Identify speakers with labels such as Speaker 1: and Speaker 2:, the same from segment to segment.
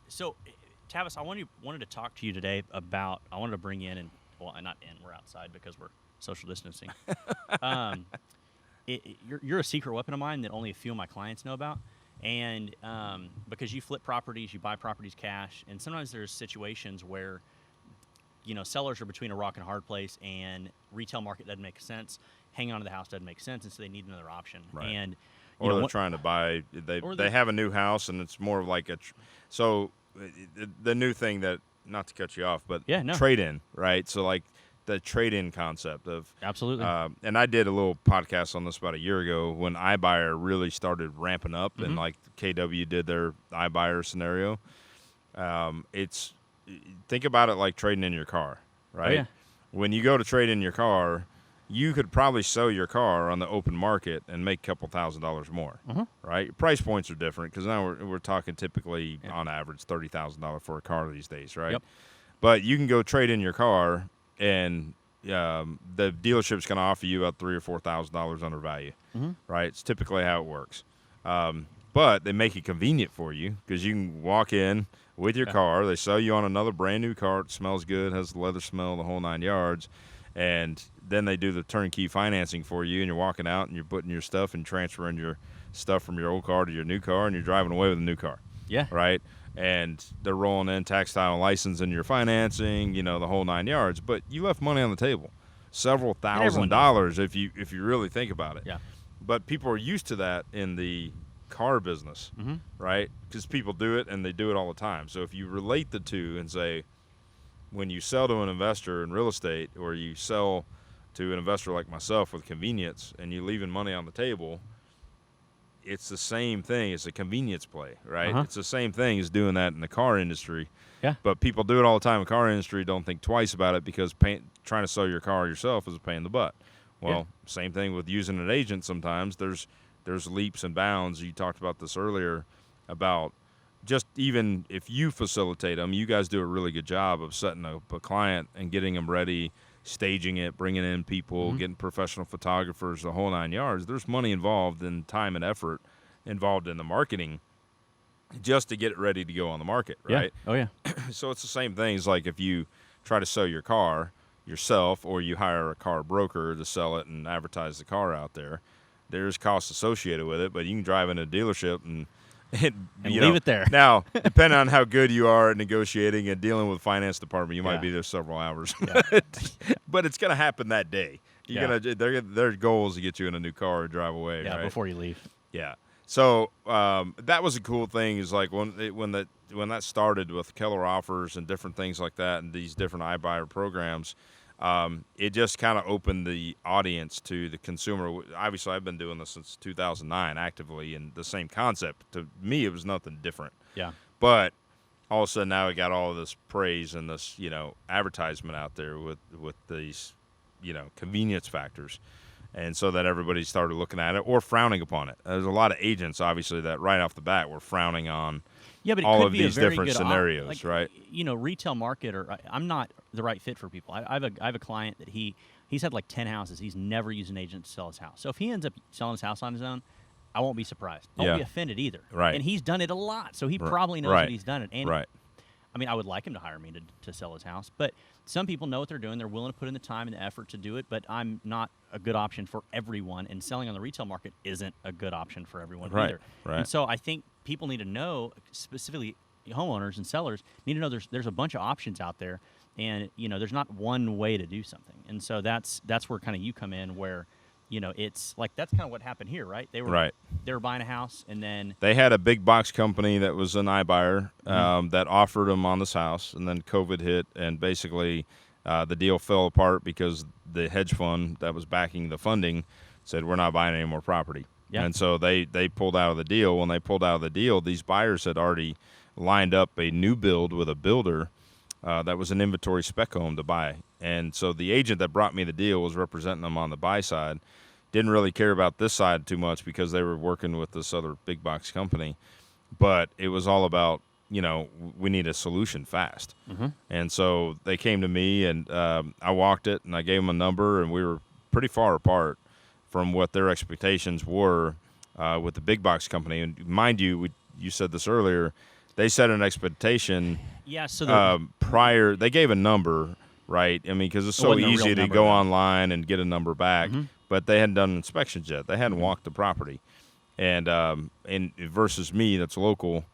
Speaker 1: So, Tavis, I wanted to talk to you today about. I wanted to bring in not in. We're outside because we're social distancing. um, you're a secret weapon of mine that only a few of my clients know about, and because you flip properties, you buy properties cash, and sometimes there's situations where sellers are between a rock and a hard place, and retail market doesn't make sense. Hanging on to the house doesn't make sense, and so they need another option.
Speaker 2: Right.
Speaker 1: And
Speaker 2: or they're trying to buy. They have a new house, and it's more of like so the new thing that, not to cut you off, but trade in, right? So like the trade in concept of
Speaker 1: absolutely.
Speaker 2: And I did a little podcast on this about a year ago when iBuyer really started ramping up, and like KW did their iBuyer scenario. It's think about it like trading in your car, right?
Speaker 1: Oh, yeah.
Speaker 2: When you go to trade in your car, you could probably sell your car on the open market and make a couple $1,000s more, right? Your price points are different because now we're talking typically on average $30,000 for a car these days, right?
Speaker 1: Yep.
Speaker 2: But you can go trade in your car, and the dealership's going to offer you about $3,000 or $4,000 under value, right? It's typically how it works. But they make it convenient for you because you can walk in with your car. They sell you on another brand new car. It smells good, has the leather smell, the whole 9 yards. And then they do the turnkey financing for you, and you're walking out and you're putting your stuff and transferring your stuff from your old car to your new car, and you're driving away with a new car.
Speaker 1: Yeah.
Speaker 2: Right? And they're rolling in tax, title, and license in your financing, the whole 9 yards. But you left money on the table, several $1,000s if you really think about it.
Speaker 1: Yeah.
Speaker 2: But people are used to that in the car business, right? Because people do it, and they do it all the time. So if you relate the two and say, when you sell to an investor in real estate, or you sell to an investor like myself with convenience, and you're leaving money on the table, it's the same thing. It's a convenience play, right? It's the same thing as doing that in the car industry.
Speaker 1: Yeah.
Speaker 2: But people do it all the time in the car industry, don't think twice about it, because trying to sell your car yourself is a pain in the butt. Well, same thing with using an agent sometimes. There's leaps and bounds. You talked about this earlier about just even if you facilitate them, you guys do a really good job of setting up a client and getting them ready, staging it, bringing in people, getting professional photographers, the whole 9 yards. There's money involved and time and effort involved in the marketing just to get it ready to go on the market, right?
Speaker 1: Yeah. Oh, yeah.
Speaker 2: So it's the same thing as like if you try to sell your car yourself, or you hire a car broker to sell it and advertise the car out there. There's costs associated with it, but you can drive into a dealership and
Speaker 1: leave it there.
Speaker 2: Now, depending on how good you are at negotiating and dealing with the finance department, you might be there several hours.
Speaker 1: Yeah.
Speaker 2: But it's going to happen that day. Their goal is to get you in a new car or drive away.
Speaker 1: Yeah,
Speaker 2: right?
Speaker 1: before you leave.
Speaker 2: Yeah. So that was a cool thing. Is like when that started with Keller offers and different things like that, and these different iBuyer programs. It just kind of opened the audience to the consumer. Obviously, I've been doing this since 2009 actively, and the same concept. To me, it was nothing different.
Speaker 1: Yeah.
Speaker 2: But all of a sudden, now we got all of this praise and this, advertisement out there with these, convenience factors. And so that everybody started looking at it or frowning upon it. There's a lot of agents, obviously, that right off the bat were frowning on
Speaker 1: but it
Speaker 2: all
Speaker 1: could
Speaker 2: of
Speaker 1: be
Speaker 2: these
Speaker 1: a very
Speaker 2: different
Speaker 1: good
Speaker 2: scenarios, right?
Speaker 1: Retail market, or I'm not the right fit for people. I have a client that he's had like 10 houses. He's never used an agent to sell his house. So if he ends up selling his house on his own, I won't be surprised. I won't be offended either.
Speaker 2: Right.
Speaker 1: And he's done it a lot, so he probably knows that he's done it. And
Speaker 2: right.
Speaker 1: I mean, I would like him to hire me to sell his house, but some people know what they're doing. They're willing to put in the time and the effort to do it, but I'm not a good option for everyone, and selling on the retail market isn't a good option for everyone either.
Speaker 2: Right.
Speaker 1: And so I think people need to know, specifically homeowners and sellers, need to know there's a bunch of options out there, and there's not one way to do something. And so that's where kind of you come in, where it's like that's kind of what happened here, right? They were buying a house, and then
Speaker 2: they had a big box company that was an iBuyer that offered them on this house, and then COVID hit, and basically the deal fell apart because the hedge fund that was backing the funding said, we're not buying any more property. Yeah. And so they pulled out of the deal. When they pulled out of the deal, these buyers had already lined up a new build with a builder that was an inventory spec home to buy. And so the agent that brought me the deal was representing them on the buy side. Didn't really care about this side too much because they were working with this other big box company. But it was all about, we need a solution fast. And so they came to me, and I walked it, and I gave them a number, and we were pretty far apart from what their expectations were with the big box company. And mind you, you said this earlier, they set an expectation.
Speaker 1: Yeah. So
Speaker 2: Prior, they gave a number, right? I mean, because it's so
Speaker 1: wasn't a real
Speaker 2: easy to
Speaker 1: number,
Speaker 2: go
Speaker 1: though.
Speaker 2: online and get a number back, but they hadn't done inspections yet. They hadn't
Speaker 1: Mm-hmm.
Speaker 2: walked the property, and versus me, that's local,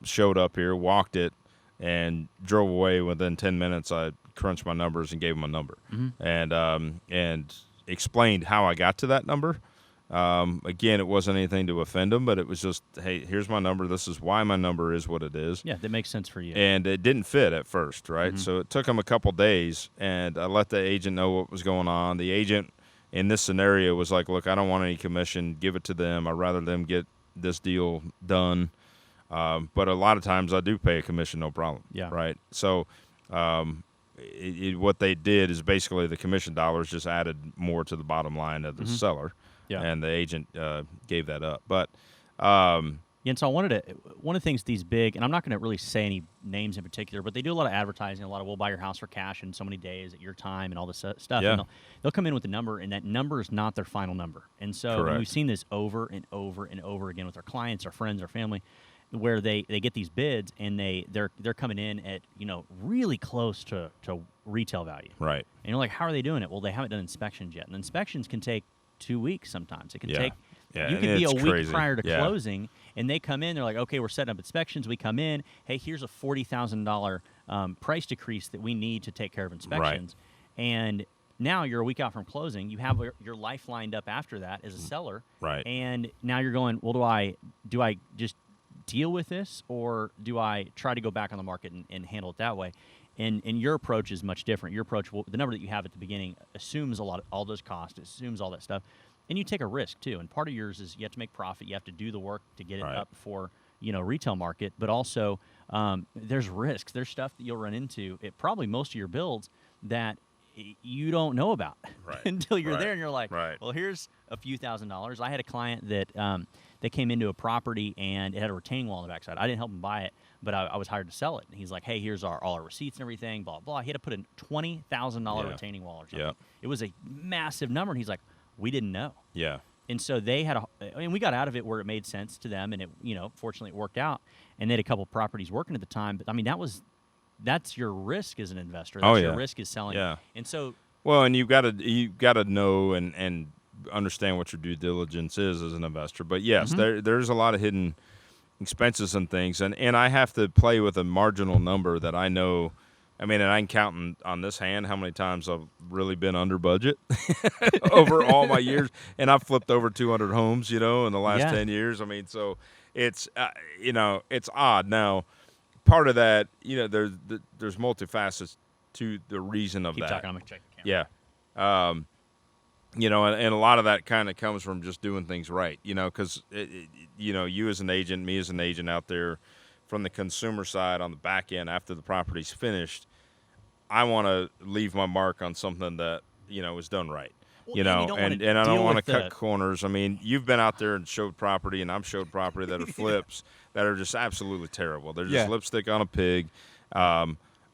Speaker 2: showed up here, walked it, and drove away within 10 minutes. I crunched my numbers and gave them a number, and explained how I got to that number. Again, it wasn't anything to offend them, but it was just, hey, here's my number. This is why my number is what it is.
Speaker 1: yeah, that makes sense for you.
Speaker 2: And it didn't fit at first, right? So it took them a couple days, and I let the agent know what was going on. The agent in this scenario was like, look, I don't want any commission. Give it to them. I'd rather them get this deal done. But a lot of times I do pay a commission, no problem.
Speaker 1: Yeah.
Speaker 2: Right? So what they did is basically the commission dollars just added more to the bottom line of the seller.
Speaker 1: Yeah.
Speaker 2: And the agent gave that up. But
Speaker 1: Yeah, and so I wanted to, one of the things these big, and I'm not going to really say any names in particular, but they do a lot of advertising, a lot of we'll buy your house for cash in so many days at your time and all this stuff.
Speaker 2: Yeah.
Speaker 1: And they'll come in with a number, and that number is not their final number. And so
Speaker 2: Correct.
Speaker 1: we've seen this over and over and over again with our clients, our friends, our family, where they get these bids and they're coming in at really close to retail value.
Speaker 2: right.
Speaker 1: And you're like, how are they doing it? Well, they haven't done inspections yet, and inspections can take 2 weeks sometimes. It can
Speaker 2: Yeah.
Speaker 1: take.
Speaker 2: Yeah,
Speaker 1: You
Speaker 2: and
Speaker 1: could be a
Speaker 2: it's
Speaker 1: week
Speaker 2: crazy.
Speaker 1: prior to
Speaker 2: Yeah.
Speaker 1: closing, and they come in. They're like, "Okay, we're setting up inspections." We come in. Hey, here's a $40,000 price decrease that we need to take care of inspections. And now you're a week out from closing. You have your life lined up after that as a seller.
Speaker 2: Right.
Speaker 1: And now you're going, well, do I just deal with this, or do I try to go back on the market and handle it that way? And your approach is much different. Your approach, the number that you have at the beginning, assumes all those costs, assumes all that stuff. And you take a risk too. And part of yours is you have to make profit. You have to do the work to get it
Speaker 2: Right.
Speaker 1: up for retail market. But also there's risks. There's stuff that you'll run into at probably most of your builds that you don't know about
Speaker 2: Right.
Speaker 1: until you're
Speaker 2: Right.
Speaker 1: there and you're like,
Speaker 2: Right.
Speaker 1: well, here's a few $1,000s. I had a client that they came into a property and it had a retaining wall on the backside. I didn't help him buy it, but I was hired to sell it. And he's like, hey, here's all our receipts and everything, blah, blah. He had to put a $20,000
Speaker 2: Yeah.
Speaker 1: retaining wall or something.
Speaker 2: Yeah.
Speaker 1: It was a massive number. And he's like, we didn't know.
Speaker 2: Yeah.
Speaker 1: And so they had we got out of it where it made sense to them, and it, fortunately it worked out. And they had a couple properties working at the time. But I mean, that's your risk as an investor. That's your risk is selling.
Speaker 2: Yeah.
Speaker 1: And so,
Speaker 2: Well, and you've got to know and understand what your due diligence is as an investor. But yes, there's a lot of hidden expenses and things, and I have to play with a marginal number that I know. I mean, and I can count on this hand how many times I've really been under budget over all my years, and I've flipped over 200 homes, in the last
Speaker 1: Yeah.
Speaker 2: 10 years. I mean, so it's it's odd. Now, part of that, there's multifacets to the reason of
Speaker 1: keep
Speaker 2: that.
Speaker 1: talking. I'm going to check the camera.
Speaker 2: Yeah. And a lot of that kind of comes from just doing things right, because, you as an agent, me as an agent out there from the consumer side on the back end after the property's finished, I want to leave my mark on something that, is done right,
Speaker 1: Well, and you don't wanna
Speaker 2: and I don't
Speaker 1: deal
Speaker 2: want to
Speaker 1: with
Speaker 2: cut
Speaker 1: the-
Speaker 2: corners. I mean, you've been out there and showed property, and I've showed property that are flips that are just absolutely terrible. They're just
Speaker 1: Yeah.
Speaker 2: lipstick on a pig.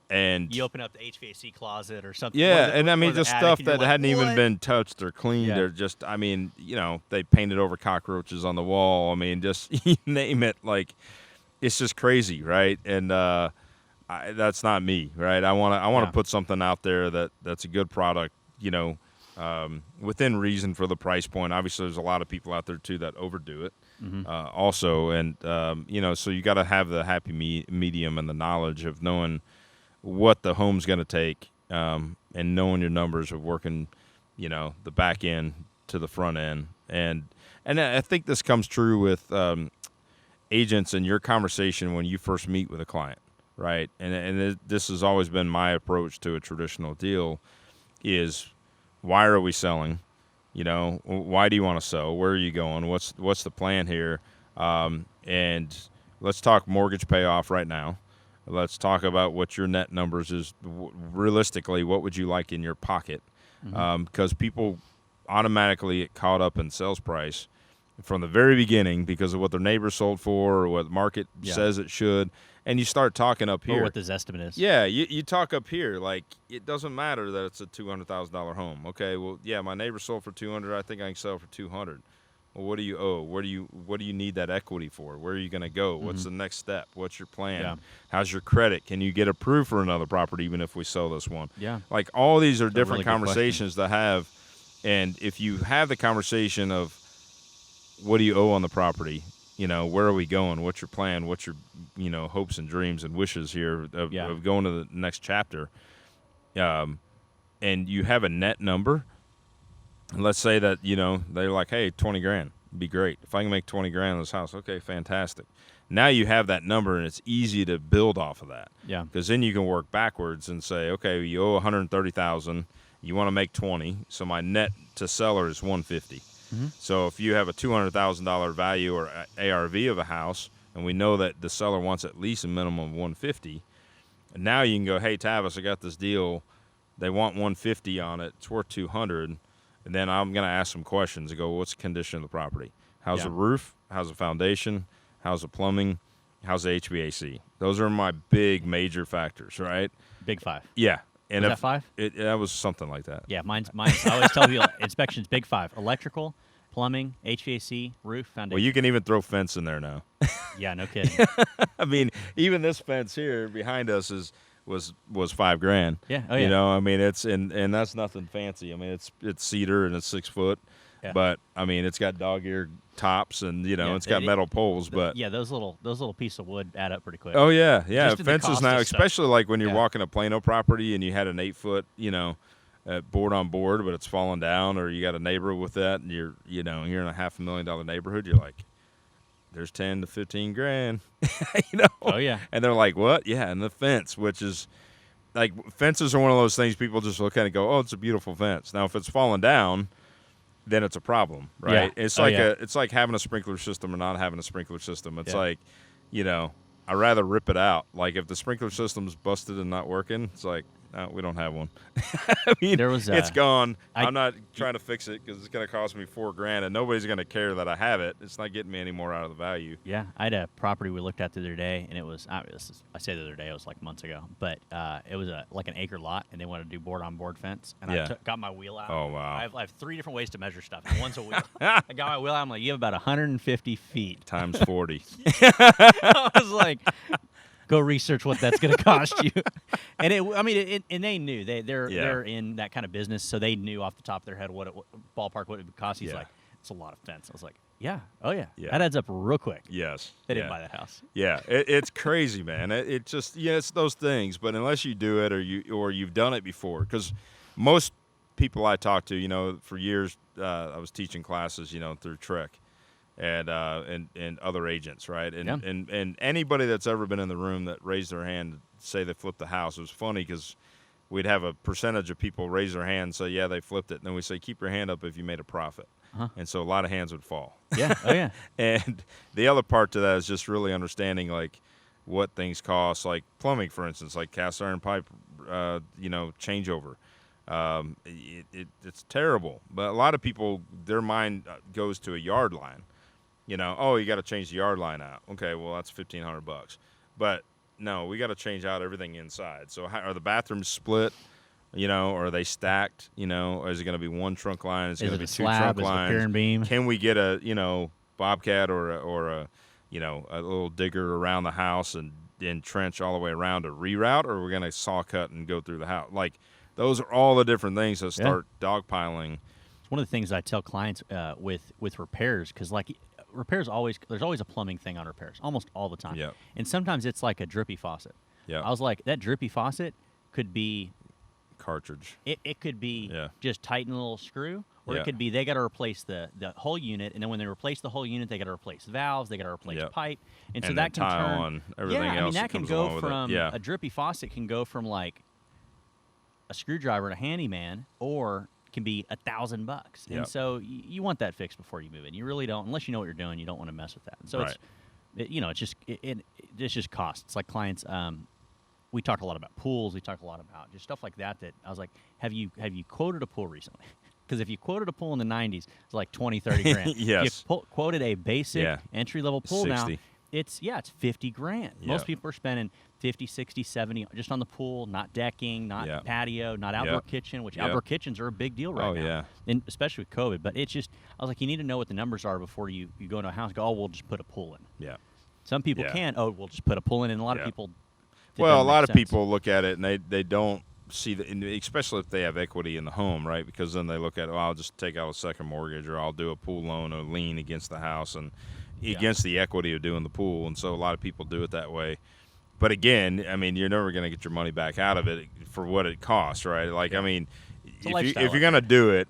Speaker 2: And
Speaker 1: You open up the HVAC closet or something.
Speaker 2: yeah,
Speaker 1: or the-
Speaker 2: and I mean
Speaker 1: or the
Speaker 2: just
Speaker 1: attic,
Speaker 2: stuff
Speaker 1: and you're
Speaker 2: that
Speaker 1: like,
Speaker 2: hadn't even
Speaker 1: "What?"
Speaker 2: been touched or cleaned.
Speaker 1: Yeah.
Speaker 2: They're just, I mean, they painted over cockroaches on the wall. I mean, just you name it. Like, it's just crazy, right? And that's not me, right? I want to
Speaker 1: Yeah.
Speaker 2: put something out there that's a good product, within reason for the price point. Obviously, there's a lot of people out there too that overdo it, also, and so you got to have the happy medium and the knowledge of knowing what the home's going to take, and knowing your numbers of working, the back end to the front end. And I think this comes true with agents in your conversation when you first meet with a client, right? And this has always been my approach to a traditional deal is, why are we selling? Why do you want to sell? Where are you going? What's the plan here? And let's talk mortgage payoff right now. Let's talk about what your net numbers is. Realistically, what would you like in your pocket? Because people automatically get caught up in sales price from the very beginning because of what their neighbor sold for or what the market says it should. And you start talking up here.
Speaker 1: Or what this estimate is.
Speaker 2: Yeah, you talk up here. Like, it doesn't matter that it's a $200,000 home. Okay, well, yeah, my neighbor sold for $200. I think I can sell for $200. Well, what do you owe? What do you need that equity for? Where are you going to go? What's the next step? What's your plan?
Speaker 1: Yeah.
Speaker 2: How's your credit? Can you get approved for another property even if we sell this one?
Speaker 1: Yeah.
Speaker 2: Like all these are
Speaker 1: That's a
Speaker 2: different
Speaker 1: really good
Speaker 2: conversations to have. And if you have the conversation of what do you owe on the property, where are we going? What's your plan? What's your, hopes and dreams and wishes here of going to the next chapter? And you have a net number. Let's say that, they're like, hey, 20 grand would be great. If I can make 20 grand on this house, okay, fantastic. Now you have that number, and it's easy to build off of that.
Speaker 1: Yeah.
Speaker 2: Because then you can work backwards and say, okay, you owe 130,000, you want to make 20, so my net to seller is 150.
Speaker 1: Mm-hmm.
Speaker 2: So if you have a $200,000 value or ARV of a house, and we know that the seller wants at least a minimum of 150, and now you can go, hey, Tavis, I got this deal. They want 150 on it. It's worth 200. And then I'm going to ask some questions. I go, what's the condition of the property? How's the roof? How's the foundation? How's the plumbing? How's the HVAC? Those are my big major factors, right?
Speaker 1: Big 5.
Speaker 2: Yeah. And
Speaker 1: Was that 5?
Speaker 2: That was something like that.
Speaker 1: Yeah, mine's. I always tell people inspections big 5: electrical, plumbing, HVAC, roof, foundation.
Speaker 2: Well, you can even throw fence in there now.
Speaker 1: Yeah, no kidding.
Speaker 2: I mean, even this fence here behind us was $5,000.
Speaker 1: Yeah. Oh yeah.
Speaker 2: I mean, it's and that's nothing fancy. I mean, it's cedar and it's 6 foot.
Speaker 1: Yeah.
Speaker 2: But I mean, it's got dog ear tops and it's got metal poles. But
Speaker 1: yeah, those little pieces of wood add up pretty quick.
Speaker 2: Oh yeah, yeah.
Speaker 1: Just in the
Speaker 2: Fences
Speaker 1: cost
Speaker 2: now,
Speaker 1: of stuff.
Speaker 2: especially like when you're
Speaker 1: Yeah.
Speaker 2: walking a Plano property and you had an 8 foot, board on board, but it's fallen down, or you got a neighbor with that, and you're in a $500,000 neighborhood. You're like, there's 10 to 15 grand,
Speaker 1: Oh yeah.
Speaker 2: And they're like, what? Yeah, and the fence, which is like fences are one of those things people just look at and go, oh, it's a beautiful fence. Now, if it's fallen down, then it's a problem, right?
Speaker 1: Yeah.
Speaker 2: It's
Speaker 1: Oh,
Speaker 2: like
Speaker 1: yeah.
Speaker 2: it's like having a sprinkler system or not having a sprinkler system. It's
Speaker 1: Yeah.
Speaker 2: like, I'd rather rip it out. Like if the sprinkler system's busted and not working, it's like, no, we don't have one. I mean,
Speaker 1: There was,
Speaker 2: it's gone.
Speaker 1: I-
Speaker 2: I'm not trying to fix it because it's going to cost me $4,000, and nobody's going to care that I have it. It's not getting me any more out of the value.
Speaker 1: Yeah, I had a property we looked at the other day, and it was I say the other day, it was like months ago, but it was like an acre lot, and they wanted to do board-on-board fence, and
Speaker 2: Yeah.
Speaker 1: I got my wheel out.
Speaker 2: Oh, wow.
Speaker 1: I have 3 different ways to measure stuff, and one's a wheel. I got my wheel out. I'm like, you have about 150 feet.
Speaker 2: Times 40.
Speaker 1: I was like, go research what that's going to cost you. And and they knew they're in that kind of business, so they knew off the top of their head what ballpark what it would cost. He's
Speaker 2: Yeah.
Speaker 1: like, it's a lot of fence. I was like, yeah, oh yeah,
Speaker 2: Yeah.
Speaker 1: that adds up real quick.
Speaker 2: Yes.
Speaker 1: They didn't
Speaker 2: Yeah.
Speaker 1: buy that house.
Speaker 2: Yeah, it's crazy, man. It just it's those things. But unless you do it or you've done it before, because most people I talk to, for years, I was teaching classes, through Trek and other agents, right? And,
Speaker 1: Yeah.
Speaker 2: and anybody that's ever been in the room that raised their hand to say they flipped the house, it was funny because we'd have a percentage of people raise their hand and say, yeah, they flipped it. And then we say, keep your hand up if you made a profit.
Speaker 1: Uh-huh.
Speaker 2: And so a lot of hands would fall.
Speaker 1: Yeah, oh yeah.
Speaker 2: And the other part to that is just really understanding like what things cost, like plumbing, for instance, like cast iron pipe, changeover. It's terrible, but a lot of people, their mind goes to a yard line. Oh, you got to change the yard line out. Okay, well that's $1,500, but no, we got to change out everything inside. So are the bathrooms split? Or are they stacked? Is it going to be one trunk line? Is it going to be 2
Speaker 1: slab?
Speaker 2: trunk
Speaker 1: Is it
Speaker 2: lines?
Speaker 1: pier and beam?
Speaker 2: Can we get a bobcat or a little digger around the house and trench all the way around to reroute, or we're going to saw cut and go through the house? Like those are all the different things that start dogpiling.
Speaker 1: It's one of the things I tell clients with repairs, because like repairs there's always a plumbing thing on repairs almost all the time.
Speaker 2: Yep.
Speaker 1: And sometimes it's like a drippy faucet.
Speaker 2: Yeah.
Speaker 1: I was like, that drippy faucet could be
Speaker 2: Cartridge.
Speaker 1: it could be
Speaker 2: Yeah.
Speaker 1: just tighten a little screw, or
Speaker 2: Yeah.
Speaker 1: it could be they got to replace the whole unit, and then when they replace the whole unit, they got to replace valves, they got to replace
Speaker 2: Yep.
Speaker 1: pipe, and so
Speaker 2: And
Speaker 1: that
Speaker 2: then
Speaker 1: can
Speaker 2: tile
Speaker 1: turn
Speaker 2: on everything
Speaker 1: yeah, I mean
Speaker 2: else
Speaker 1: that
Speaker 2: that
Speaker 1: can
Speaker 2: comes
Speaker 1: go
Speaker 2: along with it.
Speaker 1: from
Speaker 2: Yeah.
Speaker 1: a drippy faucet can go from like a screwdriver to handyman, or can be $1,000.
Speaker 2: Yep.
Speaker 1: And so you want that fixed before you move in. You really don't, unless you know what you're doing. You don't want to mess with that. And so
Speaker 2: Right.
Speaker 1: it's just cost. It's like clients. We talk a lot about pools. We talk a lot about just stuff like that. That I was like, have you quoted a pool recently? Because if you quoted a pool in the 90s, it's like 20, 30 grand.
Speaker 2: Yes.
Speaker 1: If you quoted a basic
Speaker 2: Yeah.
Speaker 1: entry level pool
Speaker 2: 60.
Speaker 1: now, it's 50 grand.
Speaker 2: Yeah.
Speaker 1: Most people are spending 50, 60, 70 just on the pool, not decking, not
Speaker 2: Yeah.
Speaker 1: patio, not outdoor kitchen, which
Speaker 2: Yeah.
Speaker 1: outdoor kitchens are a big deal right
Speaker 2: Oh,
Speaker 1: now.
Speaker 2: yeah.
Speaker 1: And especially with COVID. But it's just, I was like, you need to know what the numbers are before you go into a house and go, oh, we'll just put a pool in.
Speaker 2: Yeah.
Speaker 1: Some people
Speaker 2: Yeah.
Speaker 1: can, oh, we'll just put a pool in. And a lot of
Speaker 2: Yeah.
Speaker 1: people,
Speaker 2: Well, a lot of people look at it and they don't see especially if they have equity in the home, right? Because then they look at, I'll just take out a second mortgage, or I'll do a pool loan or lien against the house and against the equity of doing the pool. And so a lot of people do it that way. But again, I mean, you're never going to get your money back out of it for what it costs, right? Like, I mean, if you're going to do it,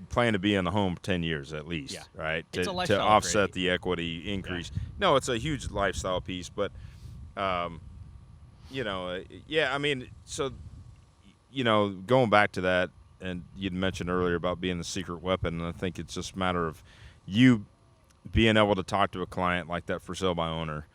Speaker 2: plan to be in the home 10 years at least, right? To offset the equity increase.
Speaker 1: Yeah.
Speaker 2: No, it's a huge lifestyle piece, but you know, I mean, so, you know, going back to that, and you'd mentioned earlier about being the secret weapon, and I think it's just a matter of you being able to talk to a client like that for sale by owner,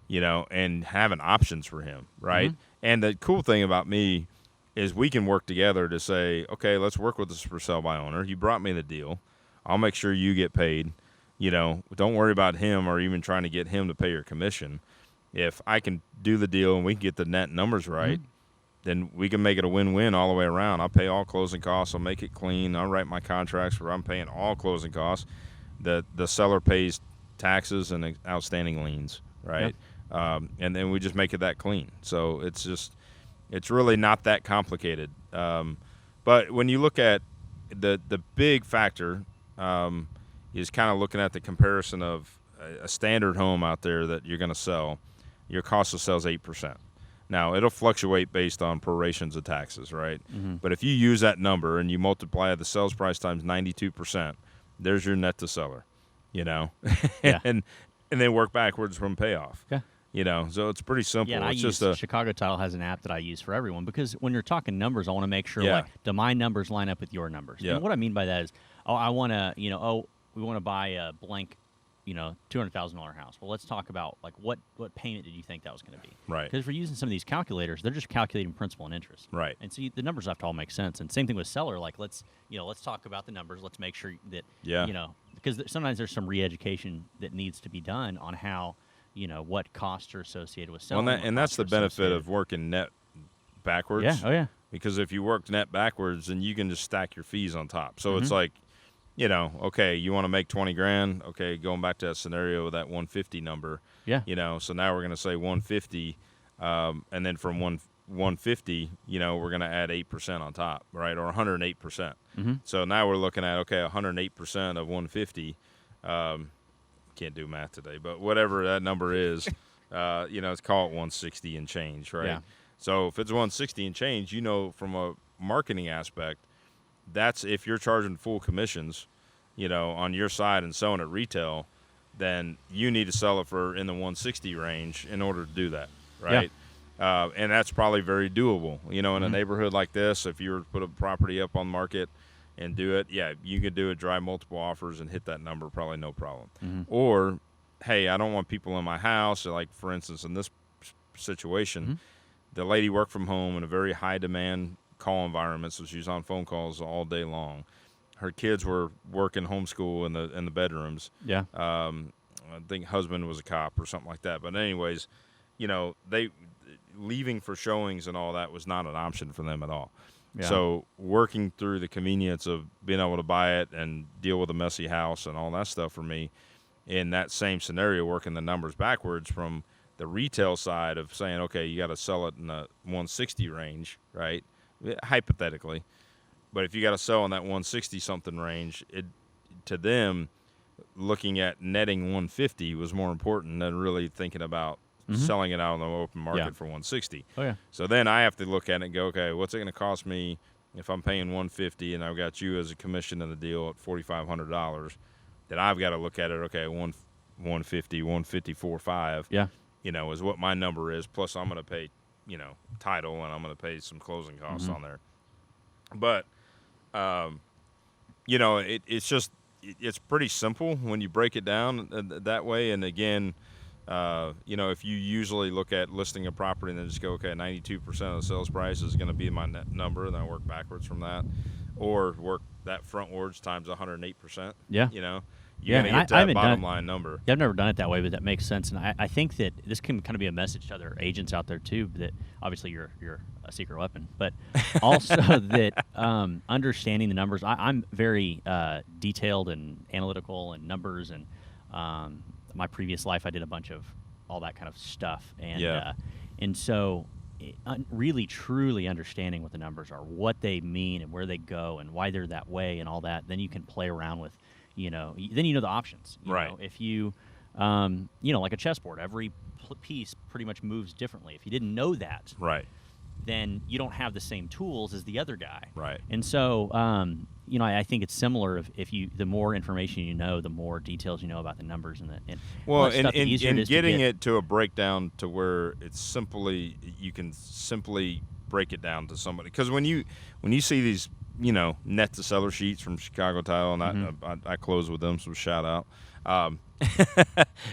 Speaker 2: you know, and having options for him, right? Mm-hmm. And the cool thing about me is we can work together to say, okay, let's work with this for sale by owner. You brought me the deal. I'll make sure you get paid. You know, don't worry about him or even trying to get him to pay your commission. If I can do the deal and we can get the net numbers right, then we can make it a win-win all the way around. I'll pay all closing costs. I'll make it clean. I'll write my contracts where I'm paying all closing costs. The seller pays taxes and outstanding liens, right? Yep. And then we just make it that clean. So it's really not that complicated. But when you look at the big factor is kind of looking at the comparison of a standard home out there that you're going to sell. Your cost of sale is 8%. Now, it'll fluctuate based on prorations of taxes, right? Mm-hmm. But if you use that number and you multiply the sales price times 92%, there's your net to seller, you know? and then work backwards from payoff. Yeah. You know, so it's pretty simple.
Speaker 1: Yeah,
Speaker 2: it's
Speaker 1: Chicago Title has an app that I use for everyone because when you're talking numbers, I want to make sure, like, do my numbers line up with your numbers? Yeah. And what I mean by that is, I want to, you know, we want to buy a blank, you know, $200,000 house. Well, let's talk about, like, what payment did you think that was going to be? Right. Because if we're using some of these calculators, they're just calculating principal and interest. Right. And so the numbers have to all make sense. And same thing with seller. Like, let's talk about the numbers. Let's make sure that, you know, because sometimes there's some re-education that needs to be done on how, you know, what costs are associated with selling.
Speaker 2: Well, and that's the benefit of working net backwards.
Speaker 1: Yeah. Oh, yeah.
Speaker 2: Because if you work net backwards, then you can just stack your fees on top. So it's like, you know, okay, you want to make 20 grand. Okay, going back to that scenario with that 150 number. Yeah. You know, so now we're going to say 150, and then from 150, you know, we're going to add 8% on top, right, or 108%. Mm-hmm. So now we're looking at, okay, 108% of 150. Can't do math today, but whatever that number is, you know, let's call it 160 and change, right? Yeah. So if it's 160 and change, you know, from a marketing aspect, that's if you're charging full commissions, you know, on your side and selling at retail, then you need to sell it for in the 160 range in order to do that, right? Yeah. And that's probably very doable. You know, in a neighborhood like this, if you were to put a property up on market and do it, you could do it, drive multiple offers and hit that number, probably no problem. Mm-hmm. Or, hey, I don't want people in my house. Like, for instance, in this situation, the lady worked from home in a very high demand call environment, so she was on phone calls all day long. Her kids were working homeschool in the bedrooms. Yeah. I think husband was a cop or something like that. But anyways, you know, they leaving for showings and all that was not an option for them at all. Yeah. So working through the convenience of being able to buy it and deal with a messy house and all that stuff for me in that same scenario, working the numbers backwards from the retail side of saying, okay, you got to sell it in the 160 range, right? Hypothetically. But if you got to sell in that 160 something range, to them, looking at netting 150 was more important than really thinking about selling it out on the open market for 160. Oh, yeah. So then I have to look at it and go, okay, what's it going to cost me if I'm paying 150 and I've got you as a commission in the deal at $4,500? Then I've got to look at it, okay, 150, 154.5. Yeah. You know, is what my number is. Plus I'm going to pay, you know, title, and I'm going to pay some closing costs on there. But, you know, it's pretty simple when you break it down that way. And again, you know, if you usually look at listing a property and then just go, okay, 92% of the sales price is going to be my net number, and then I work backwards from that, or work that frontwards times 108%. Yeah. You know, you're going to get that bottom line number.
Speaker 1: Yeah, I've never done it that way, but that makes sense. And I think that this can kind of be a message to other agents out there too. That obviously you're a secret weapon, but also that understanding the numbers. I'm very detailed and analytical and numbers. And my previous life, I did a bunch of all that kind of stuff. And so really truly understanding what the numbers are, what they mean, and where they go, and why they're that way, and all that. Then you can play around with. Then you know the options. You know, if you, like a chessboard, every piece pretty much moves differently. If you didn't know that, then you don't have the same tools as the other guy.
Speaker 2: Right.
Speaker 1: And so, I think it's similar. If you, the more information you know, the more details you know about the numbers and
Speaker 2: getting it to a breakdown to where it's you can simply break it down to somebody. Because when you see these, net to seller sheets from Chicago Title, and I close with them, so shout out.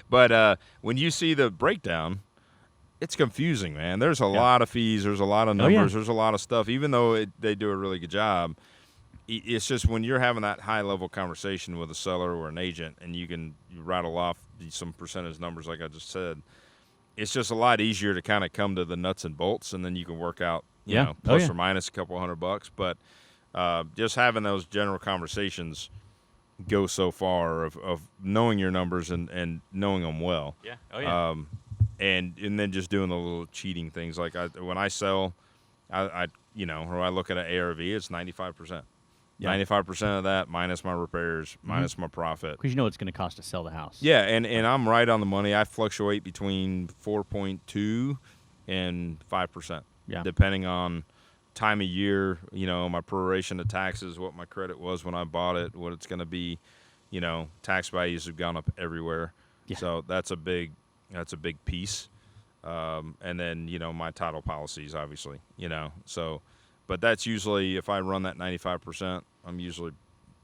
Speaker 2: But when you see the breakdown, it's confusing, man. There's a lot of fees. There's a lot of numbers. There's a lot of stuff. Even though they do a really good job, it's just when you're having that high-level conversation with a seller or an agent, and you rattle off some percentage numbers like I just said, it's just a lot easier to kind of come to the nuts and bolts, and then you can work out, plus or minus a couple $100. But just having those general conversations go so far of knowing your numbers and knowing them well. And then just doing the little cheating things. Like when I sell, or I look at an ARV, it's 95%. 95% of that minus my repairs, minus my profit.
Speaker 1: Because you know it's going to cost to sell the house.
Speaker 2: Yeah, and I'm right on the money. I fluctuate between 4.2 and 5%. Depending on time of year, my proration of taxes, what my credit was when I bought it, what it's going to be. Tax values have gone up everywhere. So that's a big piece. And then, my title policies, obviously, so, but that's usually, if I run that 95%, I'm usually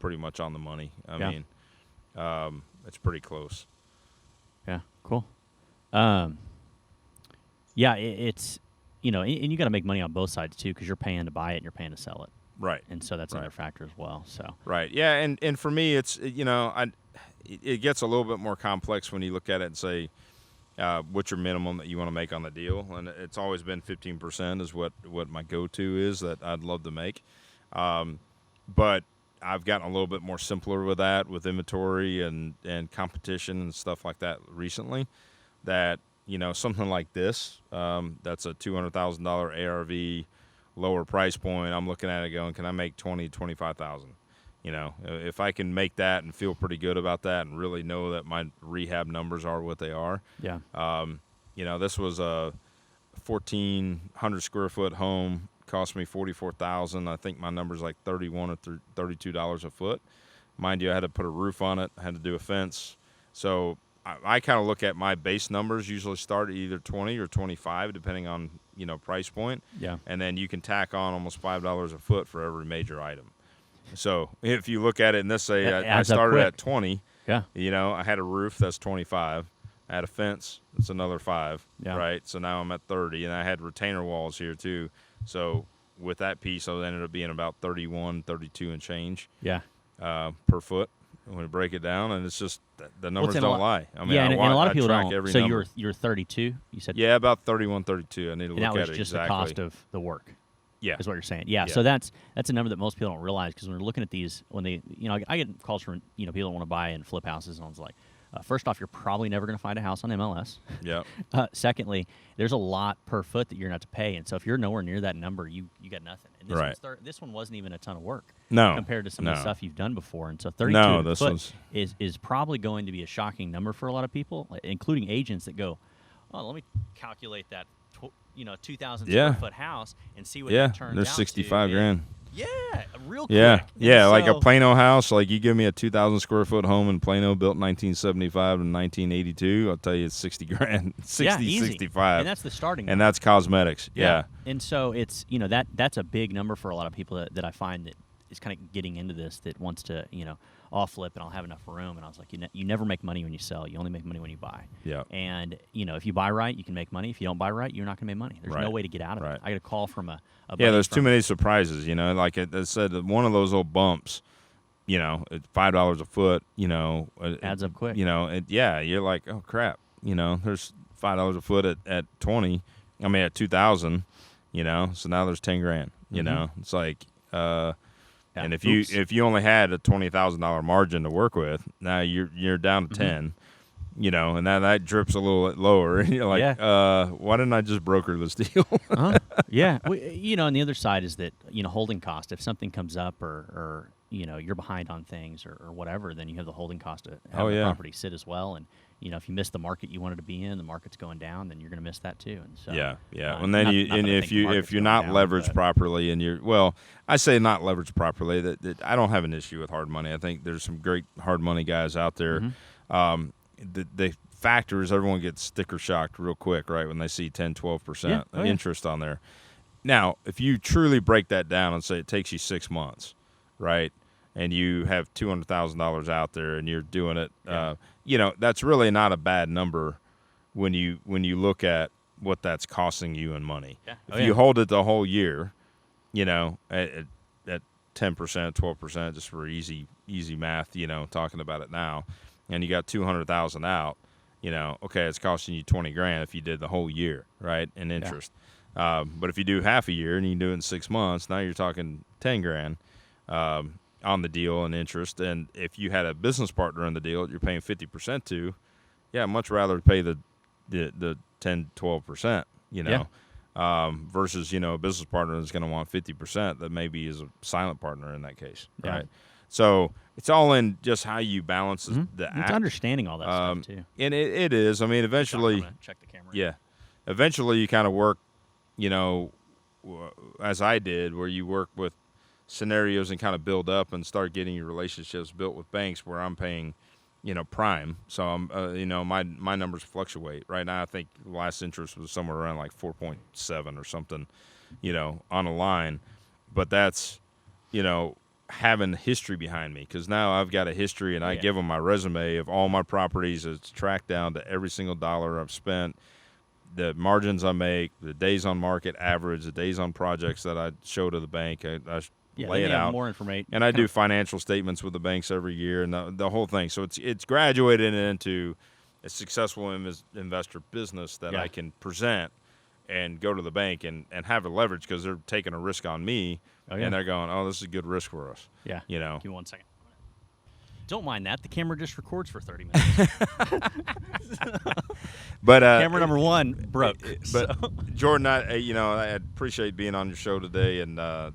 Speaker 2: pretty much on the money. I mean, it's pretty close.
Speaker 1: Yeah. Cool. It's, and you got to make money on both sides too, because you're paying to buy it and you're paying to sell it.
Speaker 2: Right.
Speaker 1: And so that's another factor as well. So.
Speaker 2: Right. Yeah. And for me, it's, it gets a little bit more complex when you look at it and say, what's your minimum that you want to make on the deal? And it's always been 15% is what my go-to is that I'd love to make. But I've gotten a little bit more simpler with that, with inventory and competition and stuff like that recently, that, something like this, that's a $200,000 ARV, lower price point. I'm looking at it going, can I make 20, 25,000? If I can make that and feel pretty good about that and really know that my rehab numbers are what they are. Yeah. This was a 1,400 square foot home, cost me $44,000. I think my number's like $31 or $32 a foot. Mind you, I had to put a roof on it. I had to do a fence. So I kind of look at my base numbers, usually start at either 20 or 25, depending on, price point. Yeah. And then you can tack on almost $5 a foot for every major item. So if you look at it and this say I started at 20, I had a roof, that's 25. I had a fence, that's another 5, right? So now I'm at 30, and I had retainer walls here too. So with that piece, I ended up being about 31, 32 and change per foot when we break it down, and it's just the numbers don't lie. I mean,
Speaker 1: and a lot of people
Speaker 2: track
Speaker 1: don't.
Speaker 2: Every
Speaker 1: so
Speaker 2: number.
Speaker 1: you're 32, you said?
Speaker 2: Yeah, about 31, 32. I need to look at it exactly.
Speaker 1: And that was just the cost of the work.
Speaker 2: Yeah,
Speaker 1: is what you're saying. Yeah, so that's a number that most people don't realize, because when we're looking at these, when they, I get calls from people that want to buy and flip houses, and I was like, first off, you're probably never going to find a house on MLS. Yeah. Secondly, there's a lot per foot that you're going to have to pay, and so if you're nowhere near that number, you got nothing. And this one wasn't even a ton of work. Compared to some of the stuff you've done before, and so 32 a foot is probably going to be a shocking number for a lot of people, including agents that go, oh, let me calculate that. 2,000 square foot house and see what that turns out.
Speaker 2: There's 65 grand.
Speaker 1: Yeah, real quick.
Speaker 2: Yeah, like a Plano house. Like you give me a 2,000 square foot home in Plano, built in 1975 and 1982. I'll tell you, it's 60 grand, 60, 65,
Speaker 1: and that's the starting.
Speaker 2: And that's cosmetics. Yeah.
Speaker 1: And so it's that's a big number for a lot of people that I find that is kind of getting into this, that wants to I'll flip and I'll have enough room. And I was like, you never make money when you sell. You only make money when you buy. Yeah. And if you buy right, you can make money. If you don't buy right, you're not going to make money. There's no way to get out of it. I got a call from a
Speaker 2: there's too many surprises. Like I said, one of those little bumps At $5 a foot,
Speaker 1: Adds up quick.
Speaker 2: You're like, oh crap, there's $5 a foot at 20, at 2,000, so now there's 10 grand, it's like, and if you only had a $20,000 margin to work with, now you're down to 10, and that drips a little bit lower, and you're like, why didn't I just broker this deal?
Speaker 1: Yeah, and the other side is that holding cost. If something comes up or you're behind on things or whatever, then you have the holding cost to have the property sit as well. And if you miss the market you wanted to be in, the market's going down, then you're going to miss that too. And so
Speaker 2: and then if you're not leveraged properly, and I say not leveraged properly. That I don't have an issue with hard money. I think there's some great hard money guys out there. The factor is everyone gets sticker shocked real quick, right, when they see 10, 12% interest on there. Now, if you truly break that down and say it takes you 6 months, right, and you have $200,000 out there and you're doing it, that's really not a bad number when you look at what that's costing you in money.
Speaker 1: Yeah.
Speaker 2: If you hold it the whole year, at 10%, 12%, just for easy math, talking about it now, and you got 200,000 out, okay, it's costing you 20 grand if you did the whole year, right, in interest. But if you do half a year and you do it in 6 months, now you're talking 10 grand on the deal in interest. And if you had a business partner in the deal that you're paying 50% to, I'd much rather pay the 10, 12%, versus, a business partner that's going to want 50% that maybe is a silent partner in that case, right? So it's all in just how you balance the act.
Speaker 1: It's understanding all that stuff too.
Speaker 2: And it is. I mean, eventually,
Speaker 1: check the camera.
Speaker 2: Yeah, eventually you kind of work, as I did, where you work with scenarios and kind of build up and start getting your relationships built with banks where I'm paying, prime. So I'm, my numbers fluctuate. Right now, I think the last interest was somewhere around like 4.7 or something, on a line. But that's, having history behind me, because now I've got a history and I give them my resume of all my properties. It's tracked down to every single dollar I've spent, the margins I make, the days on market average, the days on projects that I show to the bank. I lay it out.
Speaker 1: More information.
Speaker 2: And I do financial statements with the banks every year and the whole thing. So it's graduated into a successful investor business that I can present and go to the bank and have a leverage, because they're taking a risk on me. And they're going, oh, this is a good risk for us.
Speaker 1: Yeah. Give me 1 second. Don't mind that. The camera just records for 30 minutes.
Speaker 2: But
Speaker 1: camera number one broke.
Speaker 2: But Jordan, I appreciate being on your show today, and I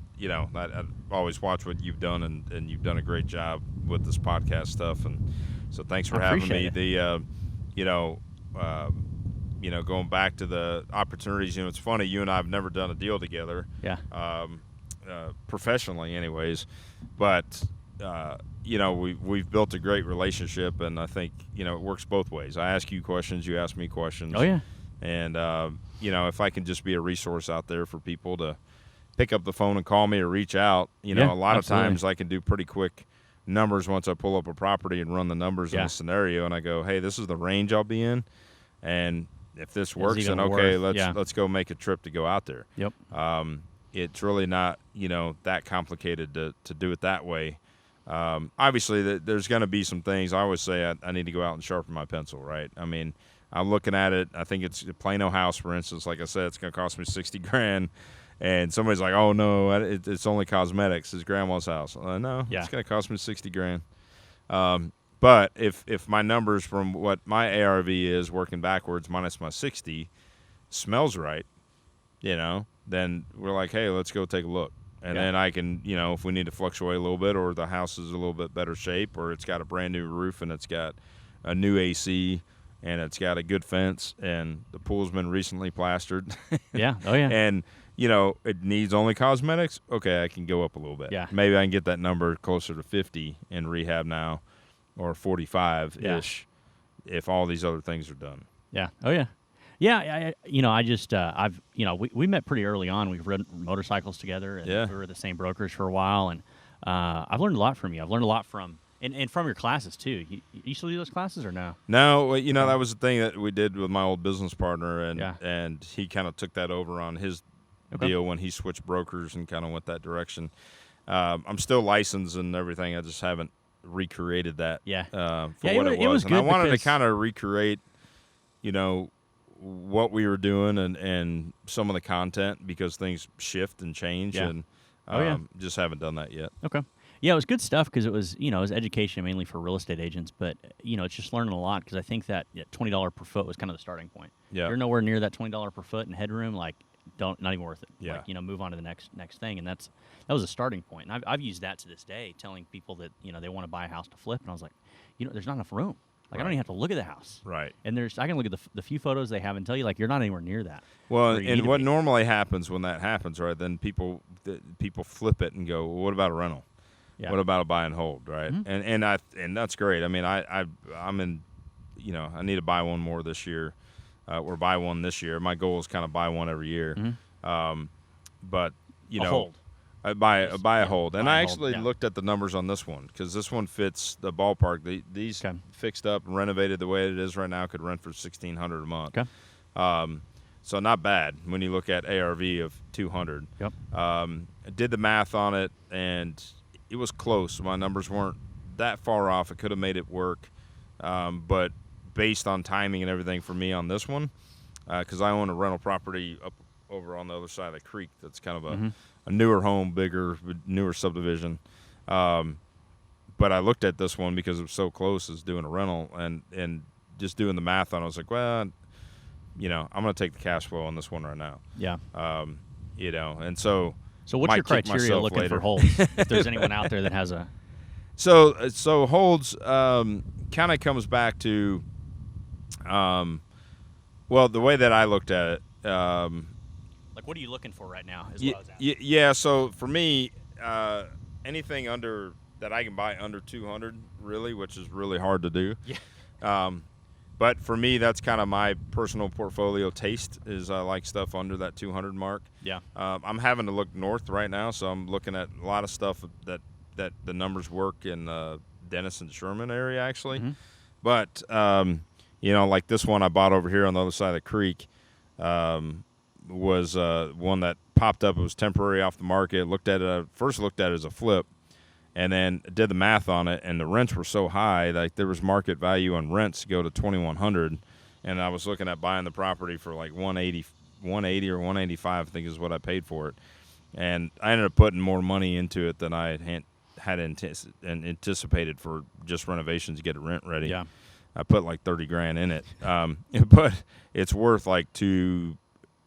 Speaker 2: always watch what you've done, and you've done a great job with this podcast stuff, and so thanks for having me. Going back to the opportunities, it's funny, you and I have never done a deal together.
Speaker 1: Yeah.
Speaker 2: Professionally anyways, but we've built a great relationship, and I think it works both ways. I ask you questions, you ask me questions. And if I can just be a resource out there for people to pick up the phone and call me or reach out, a lot of times I can do pretty quick numbers once I pull up a property and run the numbers in a scenario, and I go, hey, this is the range I'll be in, and if this works, then okay, let's go make a trip to go out there.
Speaker 1: Yep.
Speaker 2: It's really not, that complicated to do it that way. Obviously, there's going to be some things. I always say I need to go out and sharpen my pencil, right? I mean, I'm looking at it. I think it's a Plano house, for instance. Like I said, it's going to cost me $60,000. And somebody's like, oh, no, it's only cosmetics. It's grandma's house. No, it's going to cost me $60,000. But if my numbers from what my ARV is working backwards minus my 60 smells right, then we're like, hey, let's go take a look. And then I can, if we need to fluctuate a little bit, or the house is a little bit better shape, or it's got a brand new roof and it's got a new AC and it's got a good fence and the pool's been recently plastered. And, it needs only cosmetics. Okay, I can go up a little bit. Maybe I can get that number closer to 50 in rehab now, or 45-ish if all these other things are done. We met pretty early on. We've ridden motorcycles together, and we were the same brokers for a while. And I've learned a lot from you. I've learned a lot from your classes too. You still do those classes or no? No, that was the thing that we did with my old business partner, and he kind of took that over on his deal when he switched brokers and kind of went that direction. I'm still licensed and everything. I just haven't recreated that.
Speaker 1: Yeah.
Speaker 2: For
Speaker 1: Yeah,
Speaker 2: what
Speaker 1: it was
Speaker 2: and I
Speaker 1: good
Speaker 2: wanted to
Speaker 1: because-
Speaker 2: kind of recreate, what we were doing and some of the content because things shift and change,
Speaker 1: Yeah.
Speaker 2: and just haven't done that yet.
Speaker 1: Okay. Yeah, it was good stuff because it was education mainly for real estate agents, but it's just learning a lot because I think that $20 per foot was kind of the starting point.
Speaker 2: Yeah.
Speaker 1: You're nowhere near that $20 per foot in headroom, like not even worth it.
Speaker 2: Yeah.
Speaker 1: Like, move on to the next thing, and that was a starting point. And I've used that to this day, telling people that they want to buy a house to flip, and I was like, there's not enough room. Like, I don't even have to look at the house.
Speaker 2: Right.
Speaker 1: And I can look at the few photos they have and tell you, like, you're not anywhere near that.
Speaker 2: Well,
Speaker 1: where you need
Speaker 2: and
Speaker 1: to
Speaker 2: what
Speaker 1: be.
Speaker 2: normally happens when that happens, right? Then people flip it and go, well, "What about a rental?
Speaker 1: Yeah.
Speaker 2: What about a buy and hold?" Right?
Speaker 1: Mm-hmm.
Speaker 2: And that's great. I mean, I'm in, I need to buy one more this year, or buy one this year. My goal is kind of buy one every year.
Speaker 1: Mm-hmm.
Speaker 2: But
Speaker 1: A hold.
Speaker 2: I buy a
Speaker 1: Yeah,
Speaker 2: hold, and
Speaker 1: buy
Speaker 2: I
Speaker 1: and hold,
Speaker 2: actually
Speaker 1: yeah.
Speaker 2: looked at the numbers on this one because this one fits the ballpark. These
Speaker 1: Okay.
Speaker 2: fixed up and renovated the way it is right now could rent for $1,600 a month.
Speaker 1: Okay.
Speaker 2: So not bad when you look at ARV of 200.
Speaker 1: Yep.
Speaker 2: I did the math on it, and it was close. My numbers weren't that far off. It could have made it work, but based on timing and everything for me on this one, because I own a rental property up over on the other side of the creek that's kind of a newer home, newer subdivision. But I looked at this one because it was so close as doing a rental, and just doing the math on it, I was like, well, I'm going to take the cash flow on this one right now.
Speaker 1: Yeah.
Speaker 2: And so.
Speaker 1: So what's
Speaker 2: might
Speaker 1: your
Speaker 2: kick
Speaker 1: criteria
Speaker 2: myself
Speaker 1: looking
Speaker 2: later.
Speaker 1: for holds? If there's anyone out there that has a
Speaker 2: So holds kind of comes back to, well, the way that I looked at it.
Speaker 1: like, what are you looking for right now? Is what I was asking.
Speaker 2: Yeah. So for me, anything under that I can buy under 200, really, which is really hard to do.
Speaker 1: Yeah.
Speaker 2: But for me, that's kind of my personal portfolio taste. Is I like stuff under that 200 mark.
Speaker 1: Yeah.
Speaker 2: I'm having to look north right now, so I'm looking at a lot of stuff that the numbers work in Dennis and Sherman area actually.
Speaker 1: Mm-hmm.
Speaker 2: But like this one I bought over here on the other side of the creek, was one that popped up. It was temporary off the market. Looked at it as a flip, and then did the math on it, and the rents were so high, like there was market value on rents to go to $2,100, and I was looking at buying the property for like 180 or 185, I think is what I paid for it, and I ended up putting more money into it than I had anticipated for just renovations to get it rent ready.
Speaker 1: Yeah.
Speaker 2: I put like $30,000 in it, but it's worth like $270,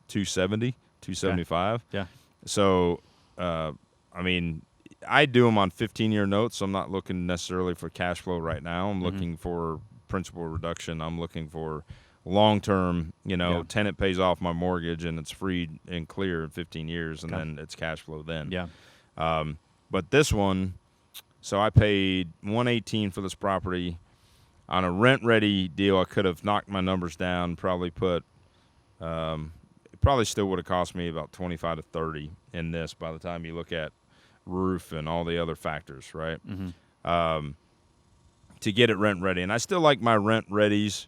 Speaker 2: $275.
Speaker 1: Yeah.
Speaker 2: So, I mean, I do them on 15-year notes, so I'm not looking necessarily for cash flow right now. I'm looking for principal reduction. I'm looking for long-term, tenant pays off my mortgage and it's free and clear in 15 years, and then it's cash flow then.
Speaker 1: Yeah.
Speaker 2: But this one, so I paid $118 for this property. On a rent-ready deal, I could have knocked my numbers down, probably put it probably still would have cost me about $25 to $30 in this by the time you look at roof and all the other factors, right? To get it rent ready. And I still like my rent readies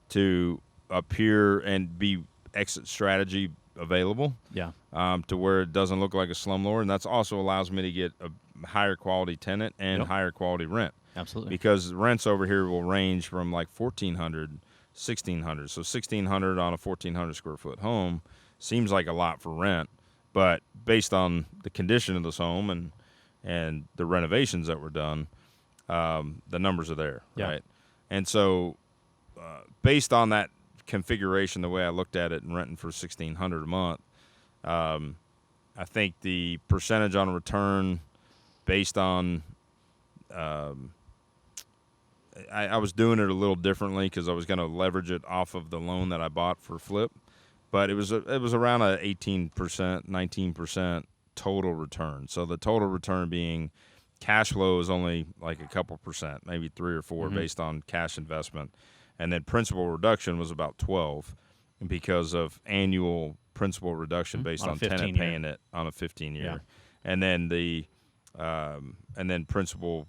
Speaker 2: to appear and be exit strategy available.
Speaker 1: Yeah.
Speaker 2: To where it doesn't look like a slumlord, and that's also allows me to get a higher quality tenant and higher quality rent.
Speaker 1: Absolutely.
Speaker 2: Because the rents over here will range from like $1,400, $1,600. So $1,600 on a 1,400 square foot home seems like a lot for rent, but based on the condition of this home and the renovations that were done, the numbers are there, right? And so, based on that configuration, the way I looked at it and renting for $1,600 a month, I think the percentage on return based on I was doing it a little differently because I was going to leverage it off of the loan that I bought for flip, but it was around a 18%, 19% total return. So the total return being cash flow is only like a couple percent, maybe 3 or 4 based on cash investment, and then principal reduction was about 12 because of annual principal reduction based on tenant paying it on a 15-year, and then the and then principal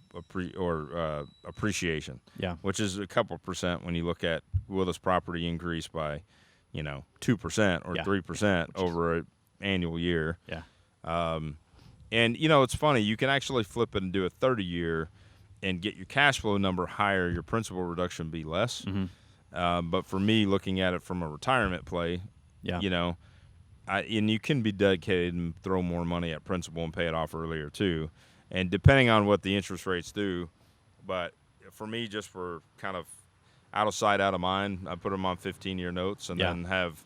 Speaker 2: appreciation, which is a couple percent when you look at will this property increase by 2% or 3% over an annual year. And, it's funny. You can actually flip it and do a 30-year and get your cash flow number higher. Your principal reduction be less.
Speaker 1: Mm-hmm.
Speaker 2: But for me, looking at it from a retirement play,
Speaker 1: Yeah.
Speaker 2: And you can be dedicated and throw more money at principal and pay it off earlier too. And depending on what the interest rates do, but for me, just for kind of out of sight, out of mind, I put them on 15-year notes and then have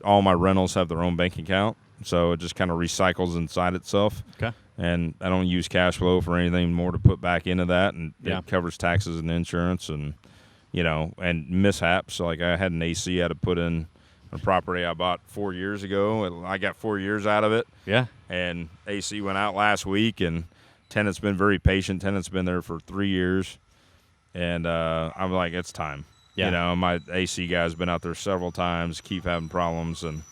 Speaker 2: all my rentals have their own bank account. So it just kind of recycles inside itself.
Speaker 1: Okay.
Speaker 2: And I don't use cash flow for anything more to put back into that. And it covers taxes and insurance and, and mishaps. So like I had an AC I had to put in a property I bought 4 years ago. I got 4 years out of it.
Speaker 1: Yeah.
Speaker 2: And AC went out last week, and tenant's been very patient. Tenant's been there for 3 years. And I'm like, it's time.
Speaker 1: Yeah.
Speaker 2: My AC guy's been out there several times, keep having problems. And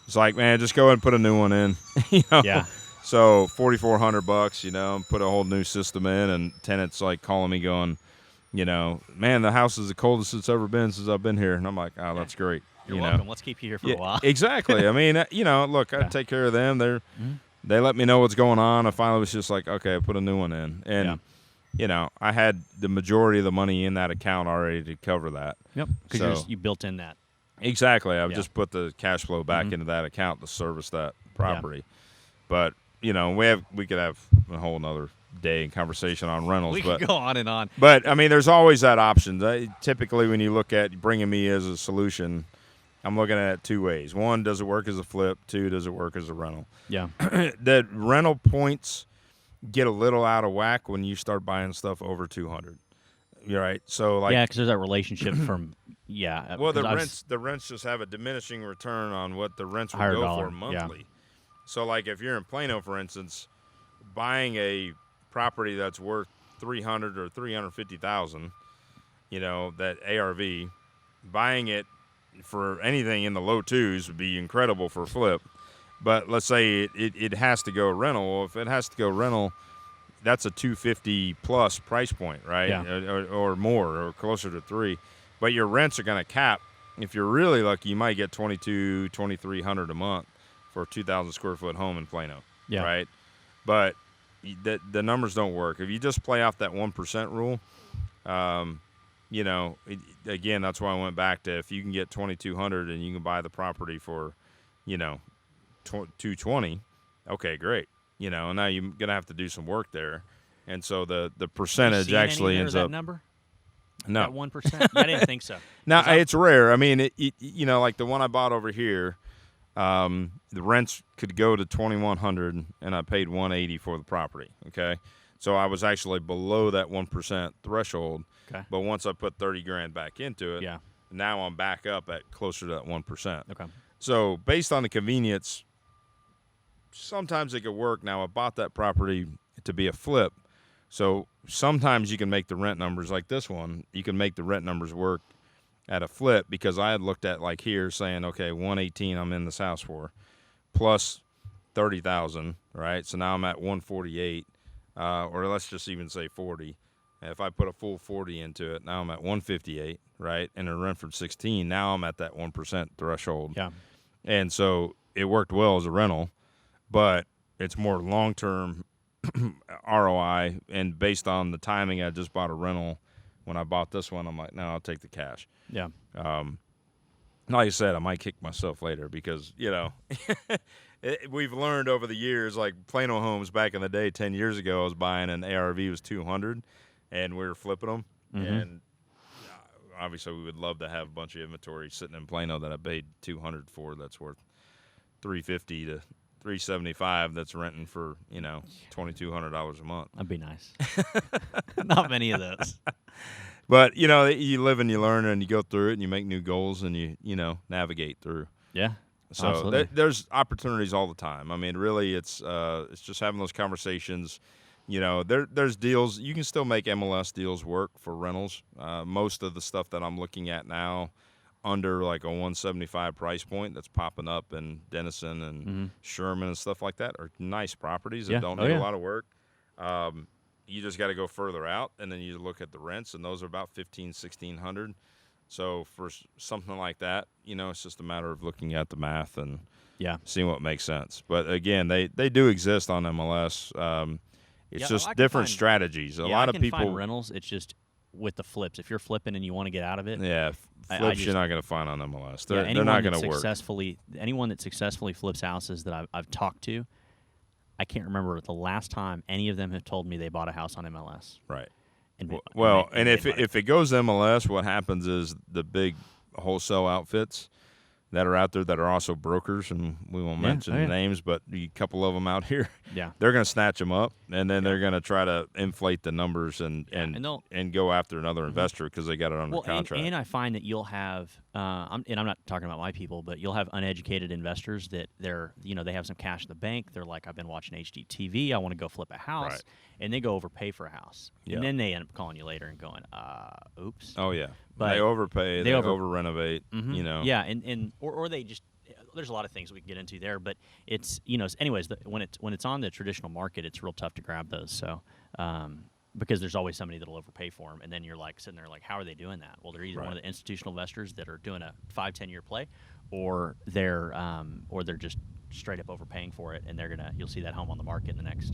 Speaker 2: it's like, man, just go ahead and put a new one in.
Speaker 1: Yeah.
Speaker 2: So $4,400, put a whole new system in, and tenants like calling me going, man, the house is the coldest it's ever been since I've been here. And I'm like, oh, that's great.
Speaker 1: You're welcome. Let's keep you here for a while.
Speaker 2: Exactly. I mean, look, I take care of them. They let me know what's going on. I finally was just like, okay, I put a new one in. And, I had the majority of the money in that account already to cover that.
Speaker 1: Yep. Because you built in that.
Speaker 2: Exactly. I've just put the cash flow back into that account to service that property. But, we could have a whole nother day in conversation on rentals.
Speaker 1: We could go on and on.
Speaker 2: But, I mean, there's always that option. Typically, when you look at bringing me as a solution, I'm looking at it two ways. One, does it work as a flip? Two, does it work as a rental?
Speaker 1: Yeah.
Speaker 2: The rental points get a little out of whack when you start buying stuff over 200. You're right. So like
Speaker 1: because there's that relationship from
Speaker 2: Well, the rents just have a diminishing return on what the rents would go for monthly. Yeah. So like if you're in Plano, for instance, buying a property that's worth 300 or 350,000, that ARV, buying it for anything in the low twos would be incredible for a flip. But let's say it has to go rental. Well, if it has to go rental, that's a 250 plus price point, right?
Speaker 1: Yeah.
Speaker 2: Or more, or closer to 3. But your rents are going to cap. If you're really lucky, you might get $2,300 a month for a 2,000 square foot home in Plano, right? But the numbers don't work. If you just play off that 1% rule, again, that's why I went back to if you can get $2,200 and you can buy the property for, $220, okay, great. Now you're gonna have to do some work there, and so the percentage actually ends up.
Speaker 1: Number?
Speaker 2: No,
Speaker 1: that 1%. I didn't think so.
Speaker 2: Now it's rare. I mean, like the one I bought over here, the rents could go to $2,100, and I paid $180 for the property. Okay, so I was actually below that 1% threshold.
Speaker 1: Okay,
Speaker 2: but once I put $30,000 back into it, now I'm back up at closer to that 1%.
Speaker 1: Okay,
Speaker 2: so based on the convenience. Sometimes it could work. Now, I bought that property to be a flip, so sometimes you can make the rent numbers like this one. You can make the rent numbers work at a flip because I had looked at like here saying, okay, 118 I'm in this house for, plus 30,000, right? So now I'm at 148, or let's just even say 40. And if I put a full 40 into it, now I'm at 158, right? And a rent from 16, now I'm at that 1% threshold.
Speaker 1: Yeah,
Speaker 2: and so it worked well as a rental. But it's more long-term ROI, and based on the timing, I just bought a rental. When I bought this one, I'm like, no, I'll take the cash.
Speaker 1: Yeah.
Speaker 2: Like I said, I might kick myself later because, we've learned over the years, like Plano homes back in the day, 10 years ago, I was buying an ARV was 200, and we were flipping them. Mm-hmm. And obviously we would love to have a bunch of inventory sitting in Plano that I paid 200 for that's worth 350 to $375 that's renting for, $2,200 a month.
Speaker 1: That'd be nice. Not many of those.
Speaker 2: But, you live and you learn and you go through it and you make new goals and you navigate through.
Speaker 1: Yeah.
Speaker 2: So there's opportunities all the time. I mean, really, it's just having those conversations. There's deals. You can still make MLS deals work for rentals. Most of the stuff that I'm looking at now, under like a 175 price point that's popping up in Denison and Sherman and stuff like that are nice properties that don't need a lot of work. You just got to go further out, and then you look at the rents, and those are about $1,500, $1,600. So for something like that, it's just a matter of looking at the math and
Speaker 1: Yeah.
Speaker 2: seeing what makes sense. But again, they do exist on MLS. It's
Speaker 1: Yeah,
Speaker 2: just
Speaker 1: I can
Speaker 2: different
Speaker 1: find-
Speaker 2: strategies. A
Speaker 1: yeah,
Speaker 2: lot
Speaker 1: I
Speaker 2: of
Speaker 1: can
Speaker 2: people,
Speaker 1: find rentals. It's just with the flips. If you're flipping and you want to get out of it,
Speaker 2: yeah,
Speaker 1: I
Speaker 2: flips
Speaker 1: just-
Speaker 2: you're not going to find on MLS.
Speaker 1: yeah,
Speaker 2: They're not going
Speaker 1: that
Speaker 2: to work.
Speaker 1: anyone that successfully flips houses that I've talked to, I can't remember the last time any of them have told me they bought a house on MLS.
Speaker 2: Right.
Speaker 1: And
Speaker 2: Well,
Speaker 1: and
Speaker 2: if
Speaker 1: they bought it.
Speaker 2: if it goes MLS, what happens is the big wholesale outfits that are out there that are also brokers, and we won't mention
Speaker 1: yeah.
Speaker 2: names, but a couple of them out here,
Speaker 1: Yeah.
Speaker 2: they're going to snatch them up, and then they're going to try to inflate the numbers and go after another investor because they got it under contract.
Speaker 1: And I find that you'll have, I'm not talking about my people, but you'll have uneducated investors that they have some cash in the bank. They're like, I've been watching HGTV. I want to go flip a house,
Speaker 2: Right.
Speaker 1: and they go overpay for a house,
Speaker 2: Yeah.
Speaker 1: and then they end up calling you later and going, oops.
Speaker 2: Oh yeah,
Speaker 1: But
Speaker 2: they overpay, they over renovate.
Speaker 1: Mhm. Yeah, or they just. There's a lot of things we can get into there, but it's anyways. When it's on the traditional market, it's real tough to grab those. So because there's always somebody that'll overpay for them, and then you're like sitting there like, how are they doing that? Well, they're either one of the institutional investors that are doing a 5-10 year play, or they're just straight up overpaying for it, and you'll see that home on the market in the next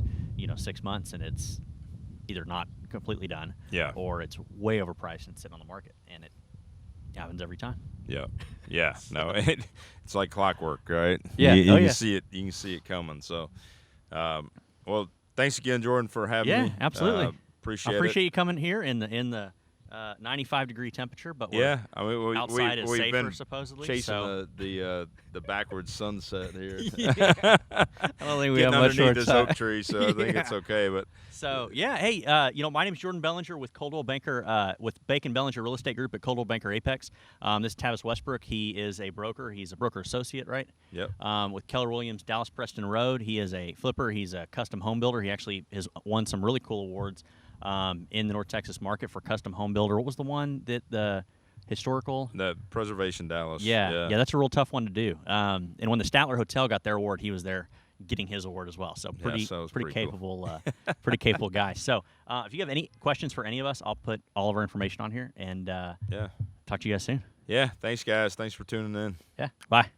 Speaker 1: 6 months, and it's either not completely done, or it's way overpriced and sitting on the market, and it happens every time.
Speaker 2: Yeah. No, it's like clockwork, right?
Speaker 1: Yeah.
Speaker 2: You
Speaker 1: Oh,
Speaker 2: can
Speaker 1: yeah.
Speaker 2: see it. You can see it coming. So, well, thanks again, Jordan, for having me.
Speaker 1: Yeah, absolutely.
Speaker 2: Appreciate
Speaker 1: I
Speaker 2: it.
Speaker 1: appreciate you coming here in the 95-degry temperature, but we're
Speaker 2: Yeah, I mean,
Speaker 1: outside is
Speaker 2: we've
Speaker 1: safer,
Speaker 2: been
Speaker 1: supposedly.
Speaker 2: chasing
Speaker 1: So
Speaker 2: the backwards sunset here.
Speaker 1: I don't think we have
Speaker 2: Getting
Speaker 1: much
Speaker 2: underneath this
Speaker 1: short
Speaker 2: oak tree, so I think it's okay. But
Speaker 1: So yeah, hey, my name is Jordan Bellinger with Coldwell Banker, with Bacon Bellinger Real Estate Group at Coldwell Banker Apex. This is Tavis Westbrook. He is a broker. He's a broker associate, right?
Speaker 2: Yep.
Speaker 1: With Keller Williams, Dallas Preston Road. He is a flipper. He's a custom home builder. He actually has won some really cool awards in the North Texas market for custom home builder. What was the one that the historical?
Speaker 2: the Preservation Dallas.
Speaker 1: Yeah, that's a real tough one to do. And when the Statler Hotel got their award, he was there getting his award as well. So pretty capable, pretty capable guy. So if you have any questions for any of us, I'll put all of our information on here, and talk to you guys soon.
Speaker 2: Yeah. Thanks, guys. Thanks for tuning in.
Speaker 1: Yeah, bye.